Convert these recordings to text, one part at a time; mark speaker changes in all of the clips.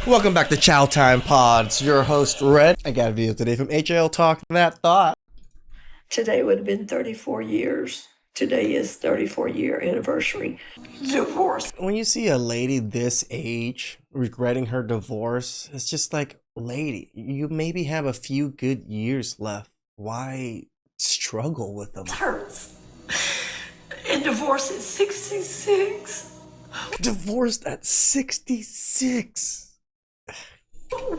Speaker 1: Welcome back to Chow Time Pods. Your host, Red. I got a video today from TalkThatThought.
Speaker 2: Today would have been 34 years. Today is 34-year anniversary. Divorce.
Speaker 1: When you see a lady this age regretting her divorce, it's just like, lady, you maybe have a few good years left. Why struggle with them?
Speaker 2: It hurts. And divorce at 66.
Speaker 1: Divorced at 66.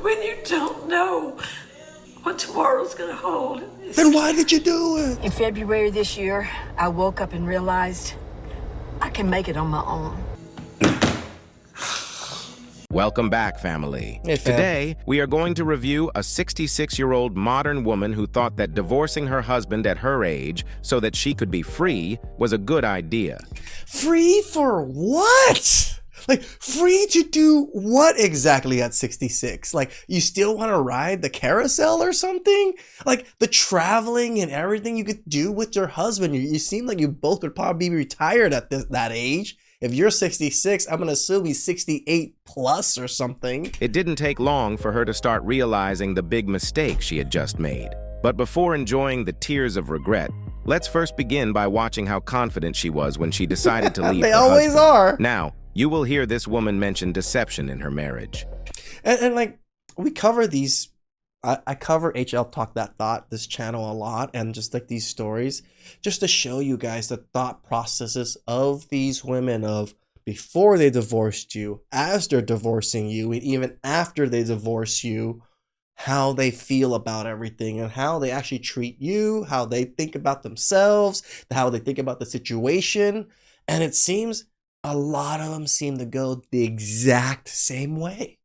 Speaker 2: When you don't know what tomorrow's going to hold.
Speaker 1: Then why did you do it?
Speaker 3: In February this year, I woke up and realized I can make it on my own.
Speaker 4: Welcome back, family.
Speaker 1: Hey, fam.
Speaker 4: Today, we are going to review a 66-year-old modern woman who thought that divorcing her husband at her age so that she could be free was a good idea.
Speaker 1: Free for what? Like, free to do what exactly at 66? Like, you still want to ride the carousel or something? Like, the traveling and everything you could do with your husband. You seem like you both would probably be retired at that age. If you're 66, I'm going to assume he's 68 plus or something.
Speaker 4: It didn't take long for her to start realizing the big mistake she had just made. But before enjoying the tears of regret, let's first begin by watching how confident she was when she decided to leave
Speaker 1: They
Speaker 4: her
Speaker 1: always
Speaker 4: husband.
Speaker 1: are.
Speaker 4: Now, you will hear this woman mention deception in her marriage.
Speaker 1: And like, we cover these, I cover TalkThatThought, this channel, a lot, and just like these stories, just to show you guys the thought processes of these women of before they divorced you, as they're divorcing you, and even after they divorce you, how they feel about everything and how they actually treat you, how they think about themselves, how they think about the situation. And it seems a lot of them seem to go the exact same way.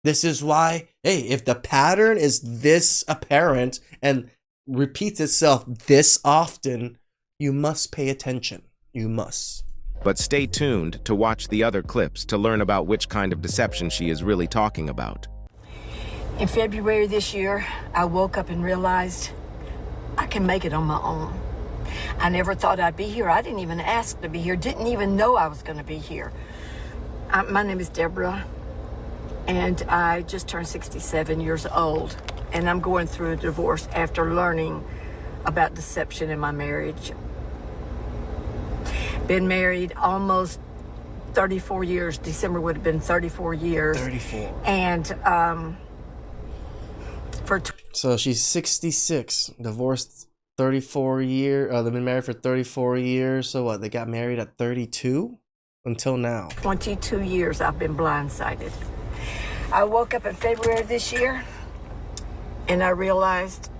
Speaker 1: This is why, hey, if the pattern is this apparent and repeats itself this often, you must pay attention. You must.
Speaker 4: But stay tuned to watch the other clips to learn about which kind of deception she is really talking about.
Speaker 3: In February this year, I woke up and realized I can make it on my own. I never thought I'd be here. I didn't even ask to be here. Didn't even know I was going to be here. My name is Deborah, and I just turned 67 years old, and I'm going through a divorce after learning about deception in my marriage. Been married almost 34 years. December would have been 34 years.
Speaker 1: 34.
Speaker 3: And
Speaker 1: So she's 66, divorced 34 years. They've been married for 34 years. So what? They got married at 32 until now.
Speaker 3: 22 years I've been blindsided. I woke up in February this year and I realized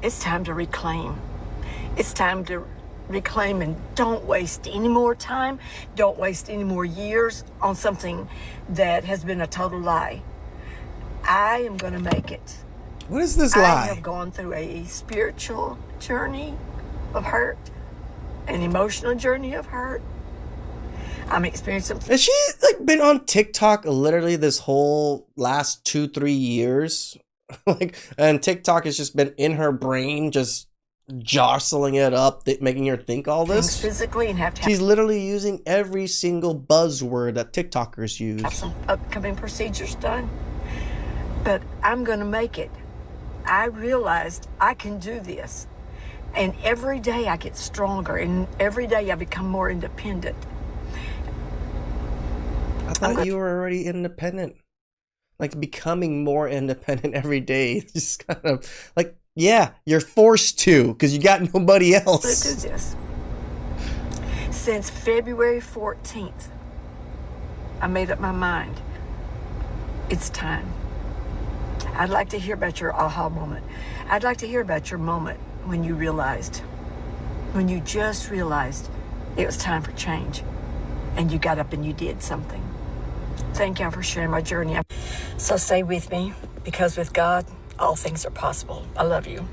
Speaker 3: it's time to reclaim. It's time to reclaim and don't waste any more time. Don't waste any more years on something that has been a total lie. I am going to make it.
Speaker 1: What is this
Speaker 3: I
Speaker 1: lie?
Speaker 3: have gone through a spiritual journey of hurt, an emotional journey of hurt. I'm experiencing.
Speaker 1: Has she like been on TikTok literally this whole last 2-3 years? And TikTok has just been in her brain, just jostling it up, making her think all this.
Speaker 3: Physically and have to
Speaker 1: She's literally using every single buzzword that TikTokers use.
Speaker 3: have some upcoming procedures done. But I'm going to make it. I realized I can do this. And every day I get stronger, and every day I become more independent.
Speaker 1: I thought you were already independent. Like, becoming more independent every day. It's just kind of like, yeah, you're forced to because you got nobody else.
Speaker 3: Let's do this. Since February 14th, I made up my mind. It's time. I'd like to hear about your aha moment. I'd like to hear about your moment when you just realized it was time for change and you got up and you did something. Thank you for sharing my journey. So stay with me, because with God, all things are possible. I love you.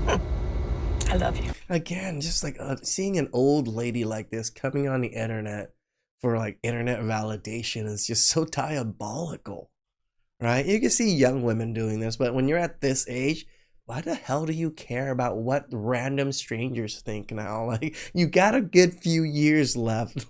Speaker 3: I love you.
Speaker 1: Again, just like seeing an old lady like this coming on the internet for like internet validation is just so diabolical. Right? You can see young women doing this, but when you're at this age, why the hell do you care about what random strangers think now? Like, you got a good few years left.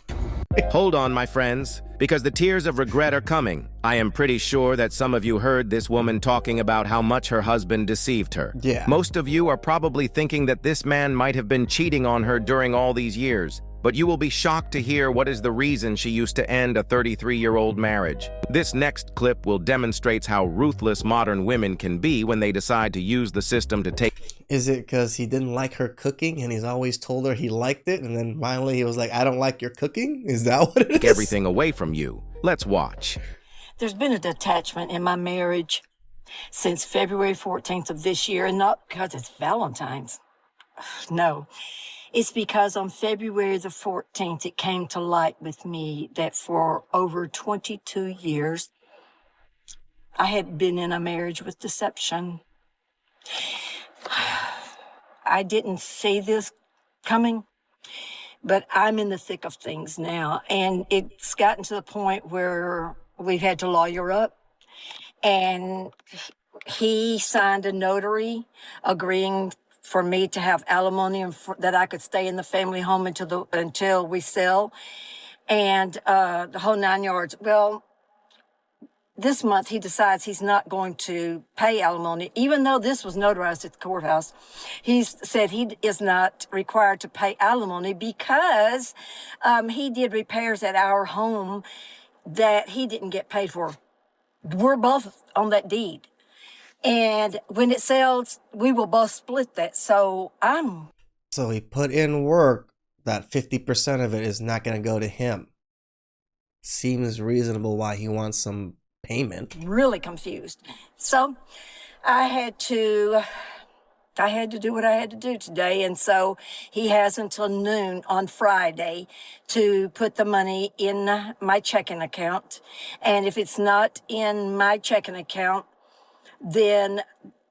Speaker 4: Hold on, my friends, because the tears of regret are coming. I am pretty sure that some of you heard this woman talking about how much her husband deceived her.
Speaker 1: Yeah.
Speaker 4: Most of you are probably thinking that this man might have been cheating on her during all these years, but you will be shocked to hear what is the reason she used to end a 33-year-old marriage. This next clip will demonstrate how ruthless modern women can be when they decide to use the system to take.
Speaker 1: Is it because he didn't like her cooking and he's always told her he liked it, and then finally he was like, I don't like your cooking? Is that what it is?
Speaker 4: Everything away from you? Let's watch.
Speaker 3: There's been a detachment in my marriage since February 14th of this year, and not because it's Valentine's. No, it's because on February the 14th, it came to light with me that for over 22 years, I had been in a marriage with deception. I didn't see this coming, but I'm in the thick of things now. And it's gotten to the point where we've had to lawyer up. And he signed a notary agreeing for me to have alimony and that I could stay in the family home until we sell. And the whole 9 yards. Well, this month he decides he's not going to pay alimony, even though this was notarized at the courthouse. He said he is not required to pay alimony because he did repairs at our home that he didn't get paid for. We're both on that deed. And when it sells, we will both split that. So
Speaker 1: he put in work that 50% of it is not going to go to him. Seems reasonable why he wants some payment.
Speaker 3: Really confused. So I had to do what I had to do today. And so he has until noon on Friday to put the money in my checking account. And if it's not in my checking account, then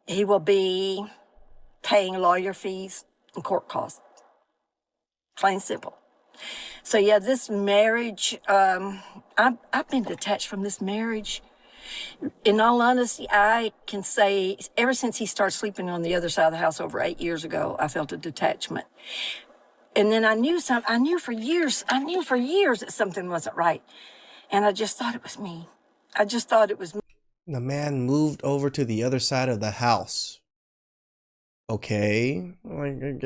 Speaker 3: he will be paying lawyer fees and court costs. Plain and simple. So yeah, this marriage, I've been detached from this marriage. In all honesty, I can say ever since he started sleeping on the other side of the house over 8 years ago, I felt a detachment. And then I knew for years that something wasn't right. And I just thought it was me.
Speaker 1: The man moved over to the other side of the house. Okay,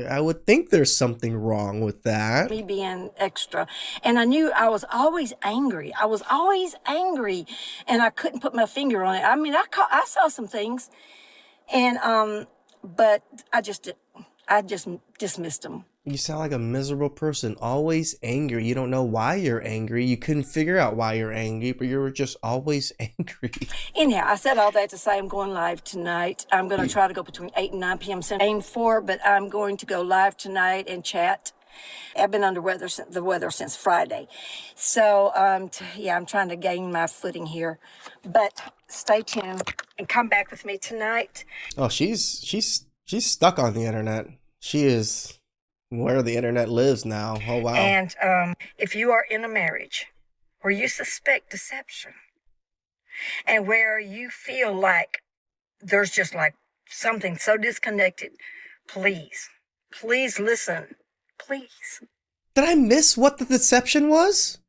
Speaker 1: I would think there's something wrong with that.
Speaker 3: Me being extra. And I knew I was always angry. And I couldn't put my finger on it. I mean, I saw some things, and but I just dismissed them.
Speaker 1: You sound like a miserable person, always angry. You don't know why you're angry. You couldn't figure out why you're angry, but you were just always angry.
Speaker 3: Anyhow, I said all that to say I'm going live tonight. I'm going to try to go between 8 and 9 p.m. Aim for, but I'm going to go live tonight and chat. I've been under the weather since Friday. So, yeah, I'm trying to gain my footing here. But stay tuned and come back with me tonight.
Speaker 1: Oh, she's stuck on the internet. She is where the internet lives now. Oh, wow.
Speaker 3: And if you are in a marriage where you suspect deception and where you feel like there's just like something so disconnected, please listen. Please.
Speaker 1: Did I miss what the deception was?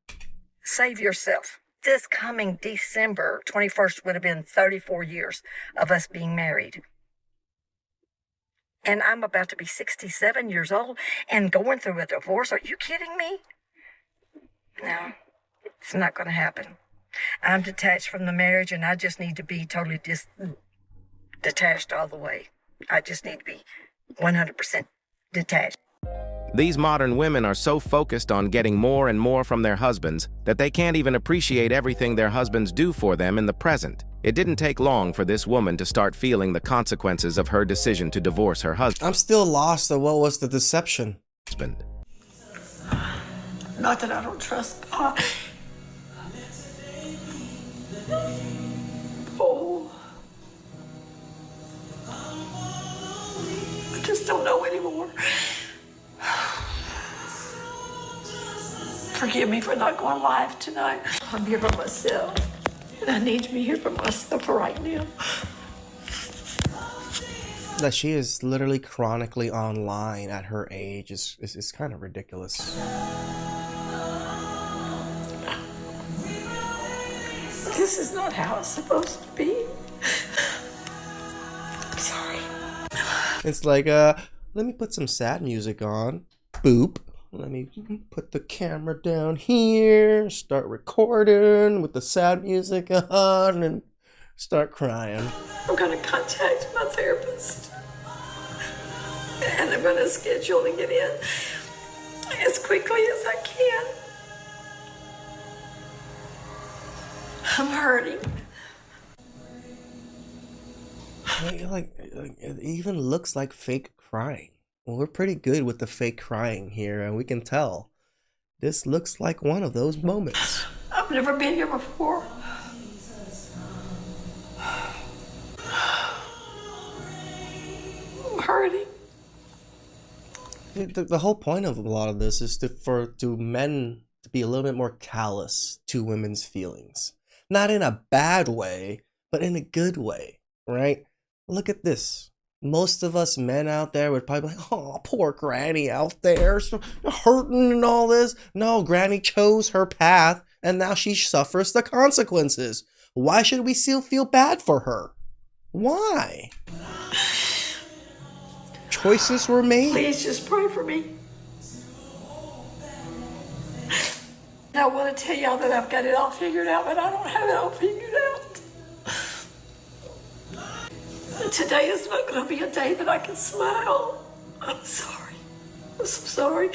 Speaker 3: Save yourself. This coming December 21st would have been 34 years of us being married. And I'm about to be 67 years old and going through a divorce. Are you kidding me? No, it's not going to happen. I'm detached from the marriage, and I just need to be totally detached all the way. I just need to be 100% detached.
Speaker 4: These modern women are so focused on getting more and more from their husbands that they can't even appreciate everything their husbands do for them in the present. It didn't take long for this woman to start feeling the consequences of her decision to divorce her husband.
Speaker 1: I'm still lost of what was the deception.
Speaker 2: Not that I don't trust God. Oh. I just don't know anymore. Forgive me for not going live tonight. I'm here by myself, and I need to be here by myself right now.
Speaker 1: That she is literally chronically online at her age is kind of ridiculous.
Speaker 2: This is not how it's supposed to be. I'm sorry.
Speaker 1: It's like, let me put some sad music on. Boop. Let me put the camera down here, start recording with the sad music on, and start crying.
Speaker 2: I'm going to contact my therapist. And I'm going to schedule to get in as quickly as I can. I'm hurting.
Speaker 1: Like, it even looks like fake crying. Well, we're pretty good with the fake crying here, and we can tell. This looks like one of those moments.
Speaker 2: I've never been here before. I'm hurting.
Speaker 1: The whole point of a lot of this is for men to be a little bit more callous to women's feelings. Not in a bad way, but in a good way, right? Look at this. Most of us men out there would probably be like, oh, poor Granny out there, so hurting and all this. No, Granny chose her path, and now she suffers the consequences. Why should we still feel bad for her? Why? Choices were made.
Speaker 2: Please just pray for me. I want to tell y'all that I've got it all figured out, but I don't have it all figured out. Today is not going to be a day that I can smile. I'm sorry. I'm so sorry.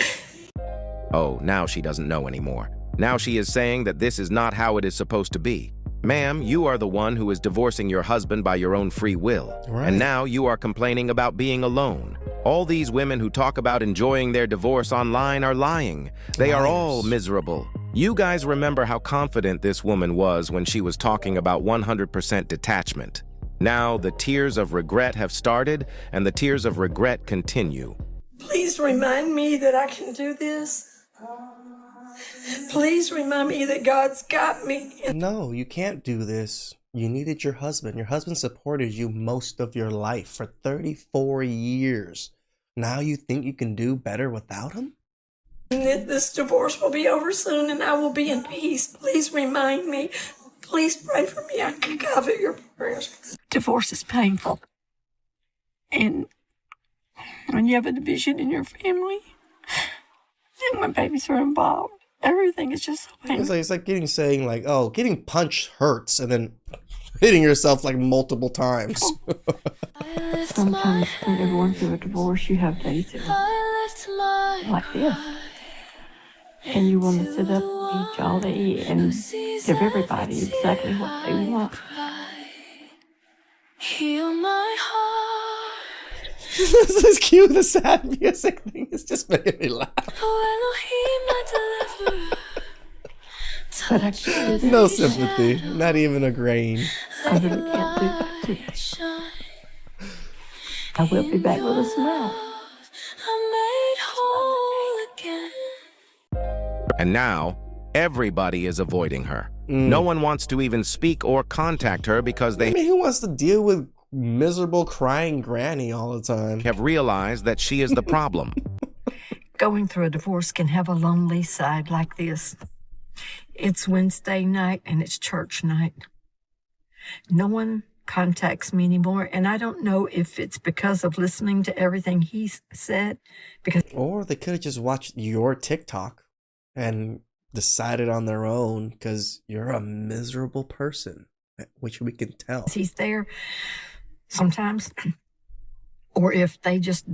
Speaker 4: Oh, now she doesn't know anymore. Now she is saying that this is not how it is supposed to be. Ma'am, you are the one who is divorcing your husband by your own free will.
Speaker 1: Right.
Speaker 4: And now you are complaining about being alone. All these women who talk about enjoying their divorce online are lying. They are all miserable. You guys remember how confident this woman was when she was talking about 100% detachment. Now the tears of regret have started, and the tears of regret continue.
Speaker 2: Please remind me that I can do this. Please remind me that God's got me.
Speaker 1: No, you can't do this. You needed your husband. Your husband supported you most of your life for 34 years. Now you think you can do better without him?
Speaker 2: And that this divorce will be over soon and I will be in peace. Please remind me. Please pray for me. I can covet your prayers. Divorce is painful. And when you have a division in your family, and when babies are involved, everything is just so painful.
Speaker 1: It's like saying like, oh, getting punched hurts, and then hitting yourself like multiple times.
Speaker 2: Sometimes when you're going through a divorce, you have days that are like this. And you want to sit up and eat all they eat and give everybody exactly what they want.
Speaker 5: Heal my heart.
Speaker 1: This is cute. The sad music thing is just making me laugh.
Speaker 2: But I can't.
Speaker 1: No sympathy. Not even a grain.
Speaker 2: I really can't do that to you. I will be back with a smile.
Speaker 4: And now, everybody is avoiding her. No one wants to even speak or contact her because
Speaker 1: I
Speaker 4: they
Speaker 1: mean, who wants to deal with miserable crying Granny all the time?
Speaker 4: have realized that she is the problem.
Speaker 3: Going through a divorce can have a lonely side like this. It's Wednesday night and it's church night. No one contacts me anymore, and I don't know if it's because of listening to everything he said, because
Speaker 1: Or they could have just watched your TikTok and decided on their own because you're a miserable person, which we can tell.
Speaker 3: he's there sometimes, or if they just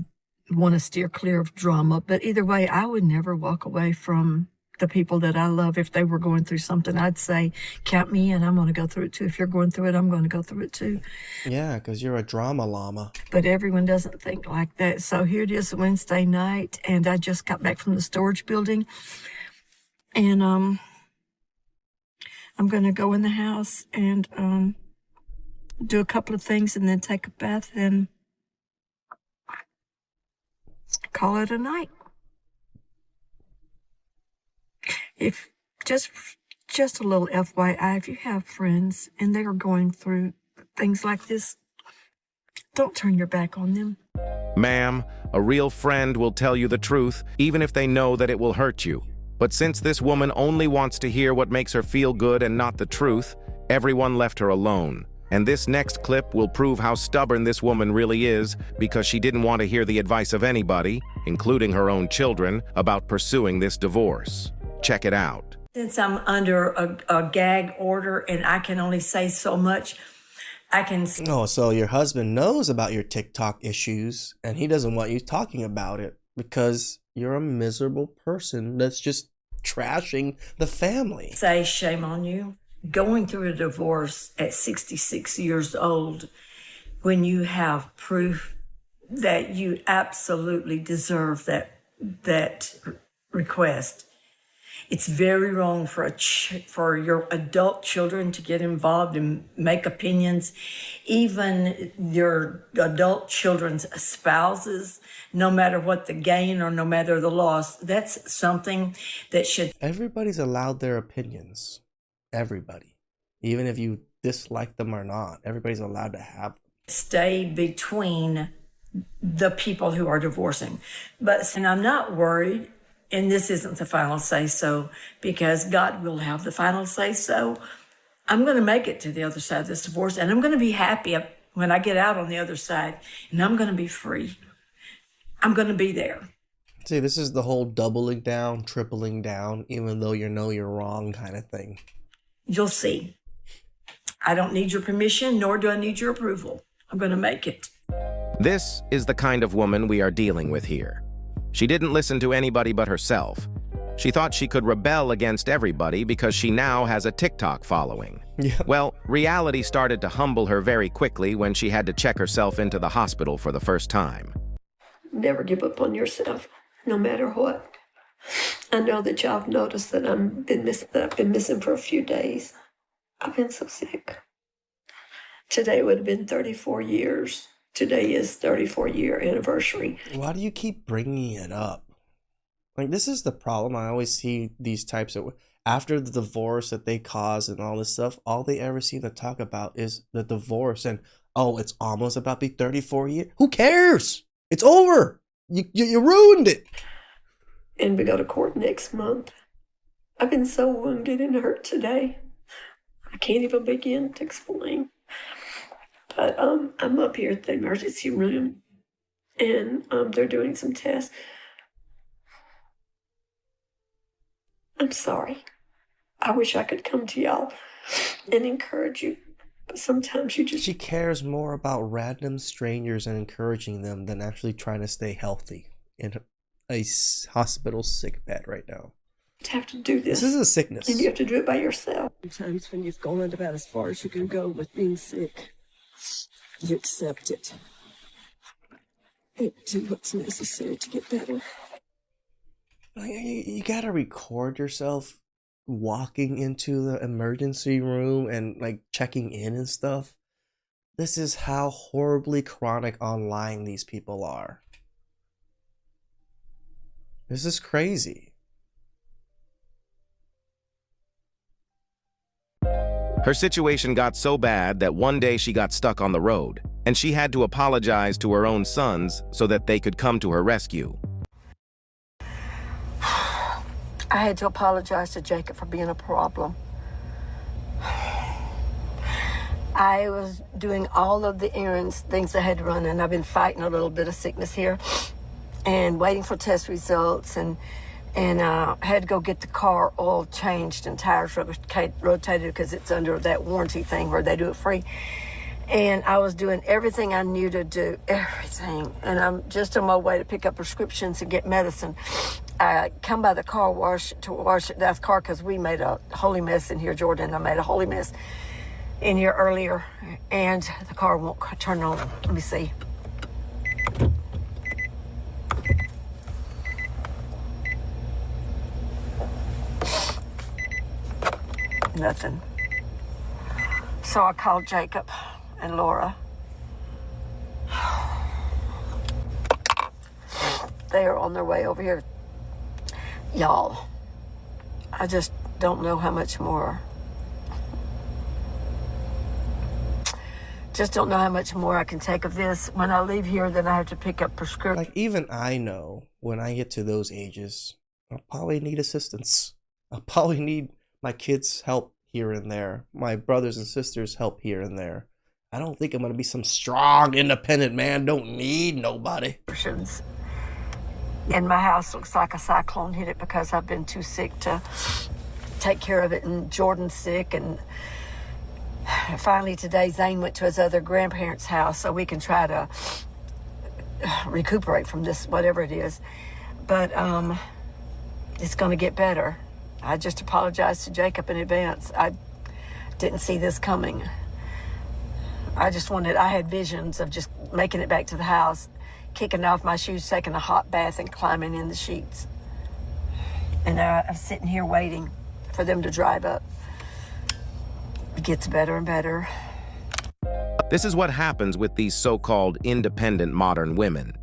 Speaker 3: want to steer clear of drama. But either way, I would never walk away from the people that I love. If they were going through something, I'd say, count me in. I'm going to go through it too. If you're going through it, I'm going to go through it too.
Speaker 1: Yeah, because you're a drama llama.
Speaker 3: But everyone doesn't think like that. So here it is, Wednesday night, and I just got back from the storage building. And I'm going to go in the house and do a couple of things and then take a bath and call it a night. If just a little FYI, if you have friends and they are going through things like this, don't turn your back on them.
Speaker 4: Ma'am, a real friend will tell you the truth, even if they know that it will hurt you. But since this woman only wants to hear what makes her feel good and not the truth, Everyone left her alone, and this next clip will prove how stubborn this woman really is because she didn't want to hear the advice of anybody, including her own children, about pursuing this divorce. Check it out.
Speaker 3: Since I'm under a gag order and I can only say so much, I can...
Speaker 1: Oh, so your husband knows about your TikTok issues and he doesn't want you talking about it because you're a miserable person that's just trashing the family.
Speaker 3: Say shame on you. Going through a divorce at 66 years old when you have proof that you absolutely deserve that request. It's very wrong for your adult children to get involved and make opinions. Even your adult children's spouses, no matter what the gain or no matter the loss, that's something that should...
Speaker 1: Everybody's allowed their opinions. Everybody. Even if you dislike them or not, everybody's allowed to have them.
Speaker 3: Stay between the people who are divorcing. And I'm not worried. And this isn't the final say-so because God will have the final say-so. I'm going to make it to the other side of this divorce, and I'm going to be happy when I get out on the other side, and I'm going to be free. I'm going to be there.
Speaker 1: See, this is the whole doubling down, tripling down, even though you know you're wrong kind of thing.
Speaker 3: You'll see. I don't need your permission, nor do I need your approval. I'm going to make it.
Speaker 4: This is the kind of woman we are dealing with here. She didn't listen to anybody but herself. She thought she could rebel against everybody because she now has a TikTok following.
Speaker 1: Yeah.
Speaker 4: Well, reality started to humble her very quickly when she had to check herself into the hospital for the first time.
Speaker 2: Never give up on yourself, no matter what. I know that y'all have noticed that I've been missing for a few days. I've been so sick. Today would have been 34 years. Today is 34-year anniversary.
Speaker 1: Why do you keep bringing it up? Like, this is the problem. I always see these types of... After the divorce that they cause and all this stuff, all they ever seem to talk about is the divorce. And, oh, it's almost about to be 34 years. Who cares? It's over. You ruined it.
Speaker 2: And we go to court next month. I've been so wounded and hurt today. I can't even begin to explain. But I'm up here at the emergency room, and they're doing some tests. I'm sorry. I wish I could come to y'all and encourage you, but sometimes you just...
Speaker 1: She cares more about random strangers and encouraging them than actually trying to stay healthy in a hospital sick bed right now.
Speaker 2: You have to do this.
Speaker 1: This is a sickness.
Speaker 2: And you have to do it by yourself.
Speaker 6: Sometimes when you've gone about as far as you can go with being sick, you accept it. And do what's necessary to get better.
Speaker 1: You gotta record yourself walking into the emergency room and like checking in and stuff. This is how horribly chronic online these people are. This is crazy.
Speaker 4: Her situation got so bad that one day she got stuck on the road, and she had to apologize to her own sons so that they could come to her rescue.
Speaker 3: I had to apologize to Jacob for being a problem. I was doing all of the errands, things I had to run, and I've been fighting a little bit of sickness here and waiting for test results, and had to go get the car oil changed and tires rotated because it's under that warranty thing where they do it free. And I was doing everything I knew to do, everything. And I'm just on my way to pick up prescriptions and get medicine. I come by the car wash to wash that car because we made a holy mess in here, Jordan. I made a holy mess in here earlier, and the car won't turn on. Let me see. Nothing. So I called Jacob and Laura. They are on their way over here. Y'all, I just don't know how much more. Just don't know how much more I can take of this. When I leave here, then I have to pick up prescription.
Speaker 1: Like, even I know when I get to those ages, I'll probably need assistance. I'll probably need my kids' help here and there. My brothers and sisters help here and there. I don't think I'm gonna be some strong, independent man. Don't need nobody.
Speaker 3: And my house looks like a cyclone hit it because I've been too sick to take care of it, and Jordan's sick, and finally today Zane went to his other grandparents' house so we can try to recuperate from this, whatever it is. But it's going to get better. I just apologize to Jacob in advance. I didn't see this coming. I had visions of just making it back to the house, kicking off my shoes, taking a hot bath, and climbing in the sheets. And I'm sitting here waiting for them to drive up. It gets better and better.
Speaker 4: This is what happens with these so-called independent modern women.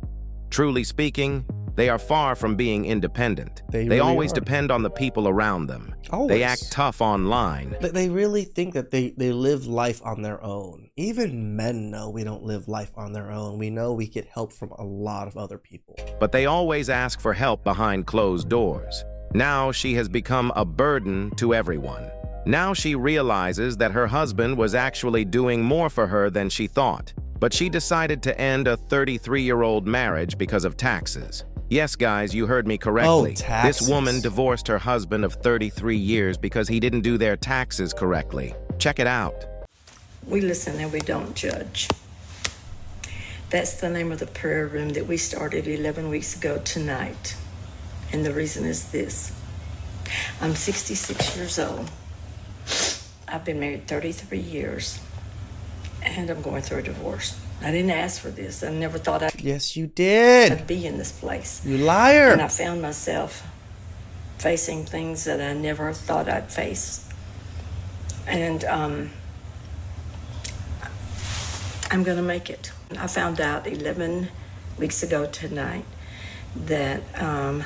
Speaker 4: Truly speaking, they are far from being independent.
Speaker 1: They
Speaker 4: They
Speaker 1: really
Speaker 4: always
Speaker 1: are.
Speaker 4: depend on the people around them.
Speaker 1: Always.
Speaker 4: They act tough online.
Speaker 1: They really think that they live life on their own. Even men know we don't live life on their own. We know we get help from a lot of other people.
Speaker 4: But they always ask for help behind closed doors. Now she has become a burden to everyone. Now she realizes that her husband was actually doing more for her than she thought. But she decided to end a 33-year-old marriage because of taxes. Yes, guys, you heard me correctly.
Speaker 1: taxes.
Speaker 4: This woman divorced her husband of 33 years because he didn't do their taxes correctly. Check it out.
Speaker 3: We listen and we don't judge. That's the name of the prayer room that we started 11 weeks ago tonight. And the reason is this. I'm 66 years old. I've been married 33 years. And I'm going through a divorce. I didn't ask for this. I never thought
Speaker 1: Yes, you did.
Speaker 3: I'd be in this place.
Speaker 1: You liar.
Speaker 3: And I found myself facing things that I never thought I'd face. And I'm going to make it. I found out 11 weeks ago tonight that my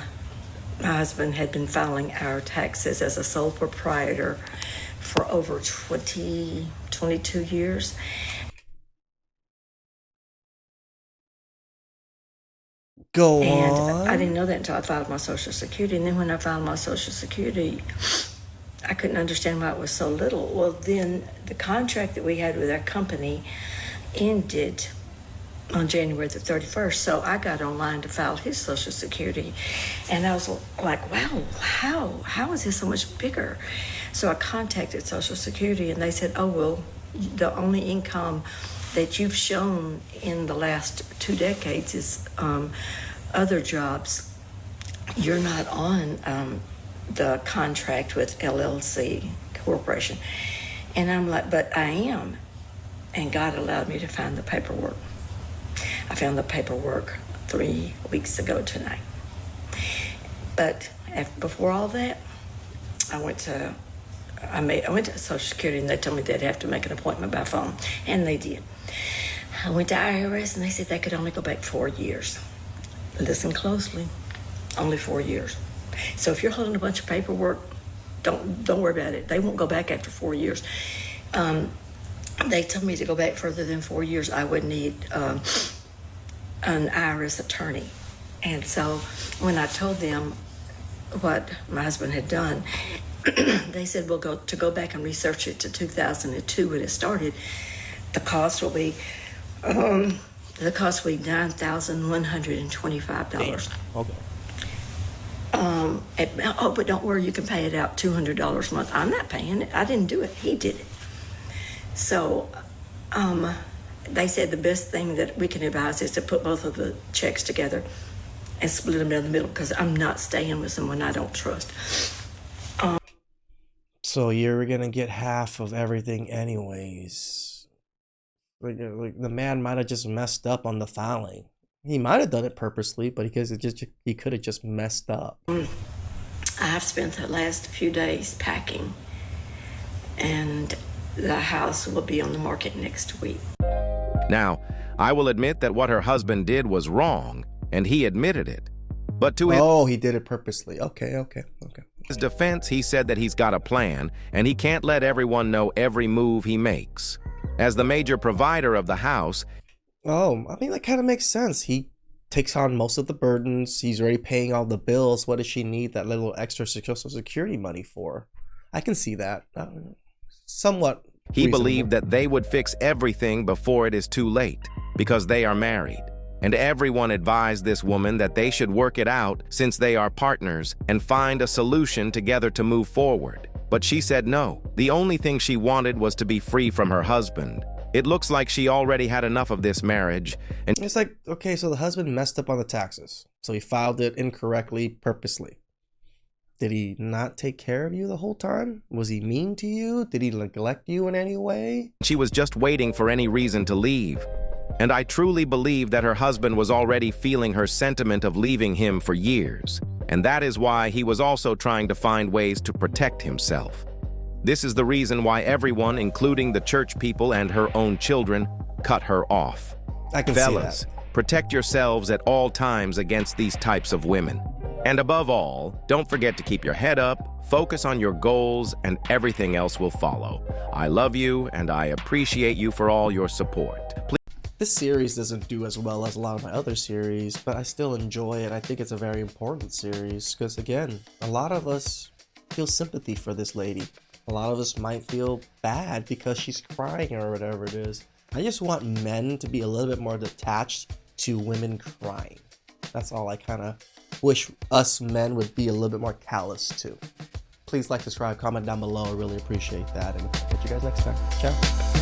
Speaker 3: husband had been filing our taxes as a sole proprietor for over 22 years.
Speaker 1: Go
Speaker 3: And
Speaker 1: on.
Speaker 3: I didn't know that until I filed my Social Security. And then when I filed my Social Security, I couldn't understand why it was so little. Well, then the contract that we had with our company ended on January the 31st. So I got online to file his Social Security. And I was like, wow, how is this so much bigger? So I contacted Social Security and they said, oh, well, the only income that you've shown in the last 2 decades is other jobs. You're not on the contract with LLC Corporation. And I'm like, but I am. And God allowed me to find the paperwork. I found the paperwork 3 weeks ago tonight. But before all that, I went to Social Security and they told me they'd have to make an appointment by phone, and they did. I went to IRS and they said they could only go back 4 years. Listen closely, only 4 years. So if you're holding a bunch of paperwork, don't worry about it. They won't go back after 4 years. They told me to go back further than 4 years, I would need an IRS attorney. And so when I told them what my husband had done, they said, well, go back and research it to 2002 when it started. The cost will be $9,125.
Speaker 1: Okay.
Speaker 3: But don't worry, you can pay it out $200 a month. I'm not paying it. I didn't do it. He did it. So they said the best thing that we can advise is to put both of the checks together and split them down the middle, because I'm not staying with someone I don't trust.
Speaker 1: So you're gonna get half of everything anyways. Like the man might have just messed up on the filing. He might have done it purposely, but he could have just messed up.
Speaker 3: I have spent the last few days packing, and the house will be on the market next week.
Speaker 4: Now, I will admit that what her husband did was wrong, and he admitted it. But to
Speaker 1: He did it purposely. Okay.
Speaker 4: his defense, he said that he's got a plan, and he can't let everyone know every move he makes. As the major provider of the house,
Speaker 1: Oh, I mean, that kind of makes sense. He takes on most of the burdens. He's already paying all the bills. What does she need that little extra Social Security money for? I can see that. somewhat
Speaker 4: He
Speaker 1: reasonable.
Speaker 4: believed that they would fix everything before it is too late, because they are married. And everyone advised this woman that they should work it out since they are partners and find a solution together to move forward. But she said no. The only thing she wanted was to be free from her husband. It looks like she already had enough of this marriage, and
Speaker 1: It's like, okay, so the husband messed up on the taxes. So he filed it incorrectly, purposely. Did he not take care of you the whole time? Was he mean to you? Did he neglect you in any way?
Speaker 4: she was just waiting for any reason to leave. And I truly believe that her husband was already feeling her sentiment of leaving him for years. And that is why he was also trying to find ways to protect himself. This is the reason why everyone, including the church people and her own children, cut her off.
Speaker 1: I can
Speaker 4: Fellas,
Speaker 1: see that.
Speaker 4: protect yourselves at all times against these types of women. And above all, don't forget to keep your head up, focus on your goals, and everything else will follow. I love you, and I appreciate you for all your support.
Speaker 1: This series doesn't do as well as a lot of my other series, but I still enjoy it. I think it's a very important series because, again, a lot of us feel sympathy for this lady. A lot of us might feel bad because she's crying or whatever it is. I just want men to be a little bit more detached to women crying. That's all I kind of wish us men would be a little bit more callous to. Please like, subscribe, comment down below. I really appreciate that. And catch you guys next time. Ciao.